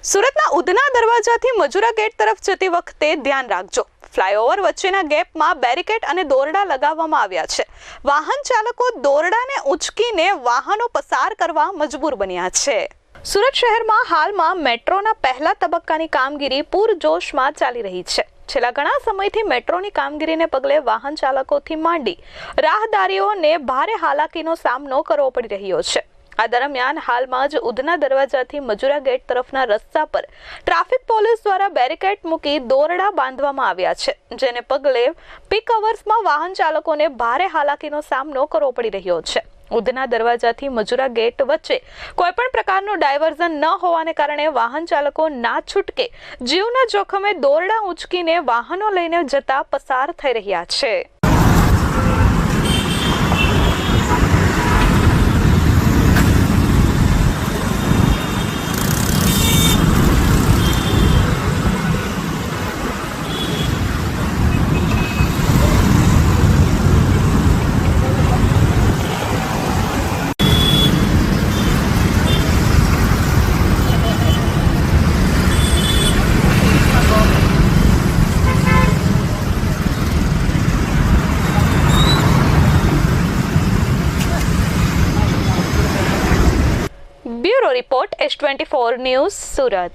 સુરતના ઉધના દરવાજાથી મજુરા ગેટ તરફ જતી વખતે ધ્યાન રાખજો। ફ્લાયઓવર વચ્ચેના ગેપમાં બેરિકેડ અને દોરડા લગાવવામાં આવ્યા છે। વાહન ચાલકો દોરડાને ઉંચકીને વાહનો પસાર કરવા મજબૂર બન્યા છે। સુરત શહેરમાં હાલમાં મેટ્રોના પહેલા તબક્કાની કામગીરી પૂરજોશમાં ચાલી રહી છે। છેલ્લા ઘણા સમયથી મેટ્રોની કામગીરીને પગલે વાહન ચાલકોથી માંડી રાહદારીઓને ભારે હાલાકીનો સામનો કરવો પડી રહ્યો છે। આ દરમિયાન હાલમાં જ ઉધના દરવાજાથી મજુરા ગેટ તરફના રસ્તા પર ટ્રાફિક પોલીસ દ્વારા બેરિકેડ મૂકી દોરડા બાંધવામાં આવ્યા છે, જેને પગલે પીક અવર્સમાં વાહન ચાલકોને ભારે હાલાકીનો સામનો કરવો પડી રહ્યો છે। ઉધના દરવાજાથી મજુરા ગેટ વચ્ચે કોઈપણ પ્રકારનું ડાયવર્ઝન ન હોવાને કારણે વાહન ચાલકો ના છૂટકે જીવના જોખમે દોરડા ઉંચકીને વાહનો લઈને જતા પસાર થઈ રહ્યા છે। ब्यूरो रिपोर्ट S24 न्यूज़ सूरत।